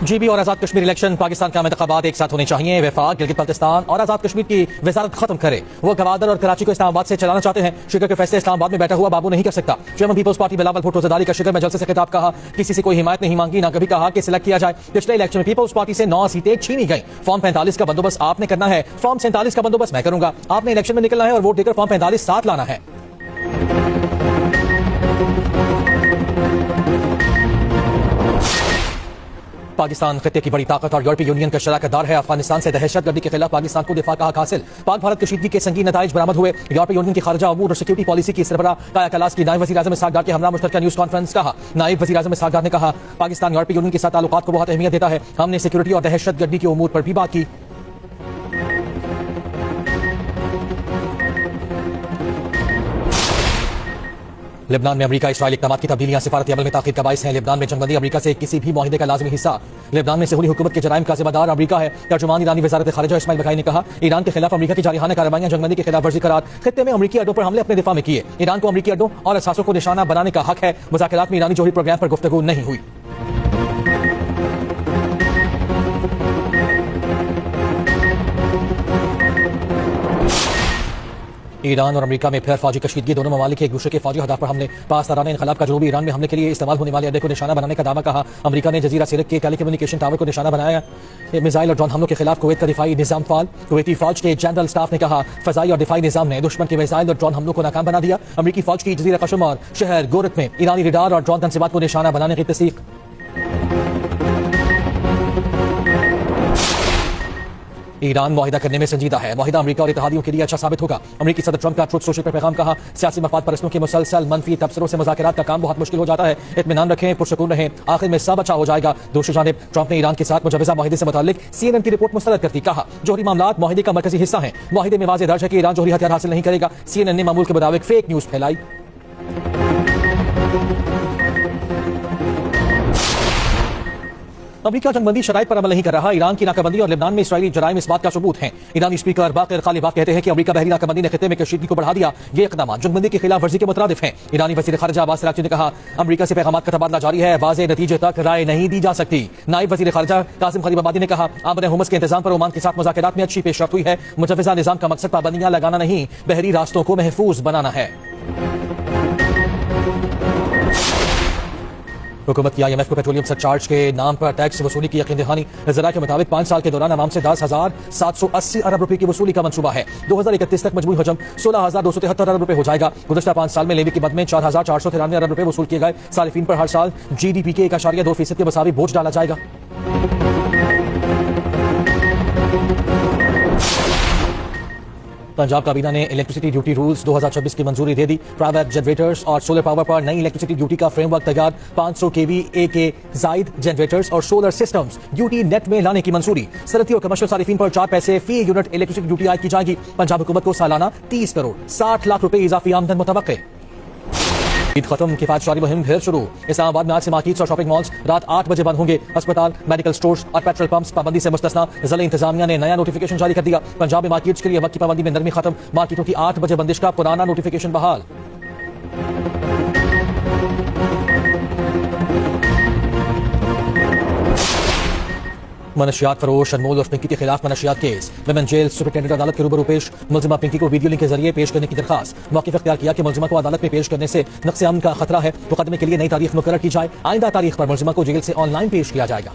GB और Azad Kashmir election Pakistan के इंतखाबात एक साथ होने चाहिए। वफाक गिलगित बल्तिस्तान और आज़ाद कश्मीर की वजारत खत्म करे। वो गवादर और कराची को इस्लामाबाद से चलाना चाहते हैं। शिकर के फैसले इस्लामाबाद में बैठा हुआ बाबू नहीं कर सकता। Chairman Peoples Party Bilawal Bhutto Zardari का शिकर में जलसे से खिताब कहा, किसी से कोई हिमायत नहीं मांगी, ना कभी कहा कि सिलेक्ट किया जाए। पिछले इलेक्शन में पीपल्स पार्टी से 9 सीटें छीनी गई। फॉर्म 45 का बंदोबस्त आपने करना है, फॉर्म 47 का बंदोबस्त मैं करूंगा। आपने इलेक्शन में निकलना है और वोट देकर फॉर्म 45 साथ लाना है। पाकिस्तान खित्ते की बड़ी ताकत और यूरोपीय यूनियन का शराकत दार है। अफगानिस्तान से दहशतगर्दी के खिलाफ पाकिस्तान को दिफा का हक हासिल। पाक भारत कशीदगी के संगीन नताइज बरामद हुए। यूरोपीय यूनियन की खारजा अमूर और सिक्योरिटी पॉलिसी की सरबराह काया कलास की नायब वज़ीर आज़म इसहाक डार के हमरा मुश्तरका न्यूज़ कॉन्फ्रेंस कहा। नायब वज़ीर आज़म इसहाक डार ने कहा, पाकिस्तान यूरोपीय यूनियन के साथ ताल्लुकात को बहुत अहमियत देता है। हमने सिक्योरिटी और दहशतगर्दी के उमूर पर भी बात की। लेबनान में अमेरिका इसराइल इक़दामात की तब्दीलियां सिफारती अमल में ताख़ीर का बाइस हैं। लेबनान में जंगबंदी अमेरिका से किसी भी मुआहिदे का लाज़मी हिस्सा। लेबनान में सहूली हुकूमत के जराइम का ज़िम्मेदार अमेरिका है। तर्जुमान ईरानी वज़ारत ख़ारिजा इस्माइल बघाई ने कहा, ईरान के खिलाफ अमेरिका की जारिहाना कार्रवाइयां जंगबंदी की खिलाफ वर्जी करार। खित्ते में अमेरिकी अड्डों पर हमले अपने दिफा में किए। ईरान को अमेरिकी अड्डों और असासों को निशाना बनाने का हक है। मुज़ाकरात में ईरानी जोहरी प्रोग्राम पर गुफ्तगू नहीं हुई। ईरान और अमेरिका में फिर फौजी कशीदगी। दोनों ममालिक एक दूसरे के फौजी अहदाफ पर हमले। पासदारान इनकलाब का जनूबी ईरान में हमले के लिए इस्तेमाल होने वाले अड्डे को निशाना बनाने का दावा कहा। अमेरिका ने जजीरा सिरक के टेलीकम्युनिकेशन टावर को निशाना बनाया। मिसाइल और ड्रोन हमलों के खिलाफ कुवैत का दिफाई निजाम फाल। कुवैती फौज के जनरल स्टाफ ने कहा, फजाई और दिफाई निजाम ने दुश्मन के मिसाइल और ड्रोन हमलों को नाकाम बना दिया। अमेरिकी फौज की जजीरा कशम और शहर गोरत में ईरानी रडार और ड्रोन तंसीबात को निशाना बनाने की तस्दीक। ईरान मुआहिदा करने में संजीदा है। मुआहिदा अमेरिका और इत्तेहादियों के लिए अच्छा साबित होगा। अमेरिकी सदर ट्रंप का ट्रुथ सोशल पर पैगाम कहा, सियासी मफाद परस्तों के मुसलसल मनफी तबसरों से मुज़ाकरात का काम बहुत मुश्किल हो जाता है। इत्मीनान रखें, पुरसुकून रहें, आखिर में सब अच्छा हो जाएगा। दूसरी जानिब ट्रंप ने ईरान के साथ मुजवज़ा मुआहिदे से मुताल्लिक CNN की रिपोर्ट मुस्तरद करती कहा, जोहरी मामलात मुआहिदे का मरकजी हिस्सा हैं। मुआहिदे में वाज़ेह दर्ज है कि ईरान जोहरी हथियार हासिल नहीं करेगा। CNN ने मामूल के मुताबिक फेक न्यूज़ फैलाई। अमेरिका जंगबंदी शराइत पर अमल नहीं कर रहा। ईरान की नाकाबंदी और लेबनान में इसराइली जराइम इस बात का सबूत हैं। ईरानी स्पीकर बाक़िर ग़ालिबाफ कहते हैं कि अमेरिका बहरी नाकाबंदी ने खित्ते में कशीदगी को बढ़ा दिया। ये इक़दाम जंगबंदी की खिलाफ वर्जी के मुतरादिफ हैं। ईरानी वज़ीर ख़ारिजा अब्बास अराग़ची ने कहा, अमेरिका से पैगामात का तबादला जारी है, वाज़ेह नतीजे तक राय नहीं दी जा सकती। नायब वज़ीर ख़ारिजा कासिम ग़रीबाबादी ने कहा, आमने हुमस के इंतजाम पर ओमान के साथ मुज़ाकरात में अच्छी पेशरफ्त हुई है। मुजवज़ा निज़ाम का मकसद पाबंदियां लगाना नहीं, बहरी रास्तों को महफूज बनाना है। हुकूमत की IMF को पेट्रोलियम सरचार्ज के नाम पर टैक्स वसूली की यकीन दहानी। ज़राए के मुताबिक 5 साल के दौरान आवाम से 10,780 अरब रुपए की वसूली का मंसूबा है। 2031 तक मजमूई हजम 16,273 अरब रुपए हो जाएगा। गुज़श्ता 5 साल में लेवी की मद में 4,493 अरब रुपए वसूल किए गए। सारिफीन पर हर साल GDP के 1.2% के मुसावी बोझ डाला जाएगा। पंजाब काबीना ने इलेक्ट्रिसिटी ड्यूटी रूल्स 2026 की मंजूरी दे दी। प्राइवेट जनरेटर्स और सोलर पावर पर नई इलेक्ट्रिसिटी ड्यूटी का फ्रेमवर्क तैयार। 500 kVA के जायद जनरेटर्स और सोलर सिस्टम्स ड्यूटी नेट में लाने की मंजूरी। सरहदी और कमर्शियल सारिफीन पर 4 पैसे फी यूनिट इलेक्ट्रिसिटी ड्यूटी आयद की जाएगी। पंजाब हुकूमत को सालाना 30 करोड़ 60 लाख रुपए इजाफी आमदन मुतवक्के। ईद खत्म, किफायतशारी मुहिम फिर शुरू। इस्लामाबाद में आज से मार्केट्स और शॉपिंग मॉल्स रात 8 बजे बंद होंगे। अस्पताल, मेडिकल स्टोर्स और पेट्रोल पंप्स पाबंदी से मुस्तस्ना। ज़िला इंतजामिया ने नया नोटिफिकेशन जारी कर दिया। पंजाब में मार्केट्स के लिए वक्त की पाबंदी में नरमी खत्म। मार्केटों की 8 बजे बंदिश का पुराना नोटिफिकेशन बहाल। मनशियात फरोश अनमोल और पिंकी के खिलाफ मनशियात केस। विमेन जेल सुपरिटेंडेंट अदालत के रूबरू पेश। मुलजिमा पिंकी को वीडियो लिंक के जरिए पेश करने की दरखास्त। मौक़िफ़ इख्तियार किया कि मुलजिमा को अदालत में पेश करने से नक़्स अमन का खतरा है। मुकदमे के लिए नई तारीख मुकर्रर की जाए। आइंदा तारीख पर मुलजिमा को जेल से ऑनलाइन पेश किया जाएगा।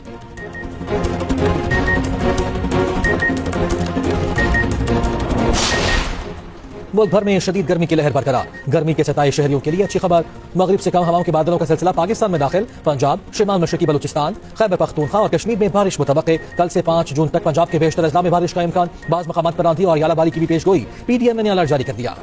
मुल्क भर में शदीद गर्मी की लहर बरकरार। गर्मी के सताए शहरियों के लिए अच्छी खबर। मगरिब से कम हवाओं के बादलों का सिलसिला पाकिस्तान में दाखिल। पंजाब, शिमाल मशरकी बलूचिस्तान, खैबर पख्तूनख्वा और कश्मीर में बारिश मुतवक्के। कल से 5 जून तक पंजाब के बेशतर अजला में बारिश का इम्कान। बाज़ मकामात पर आंधी और यालाबारी की भी पेशगोई। PTM ने अलर्ट जारी कर दिया।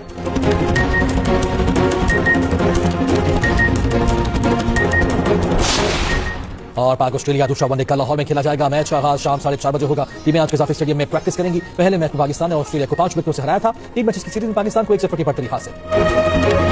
और पाक ऑस्ट्रेलिया दूसरा वनडे कल लाहौर में खेला जाएगा। मैच का आगाज शाम 4:30 बजे होगा। टीमें आज कज़ाफ़ी स्टेडियम में प्रैक्टिस करेंगी। पहले मैच में पाकिस्तान ने ऑस्ट्रेलिया को 5 विकेटों से हराया था। 3 मैचेस की सीरीज में पाकिस्तान को 1 से 40 पर तरी हासिल।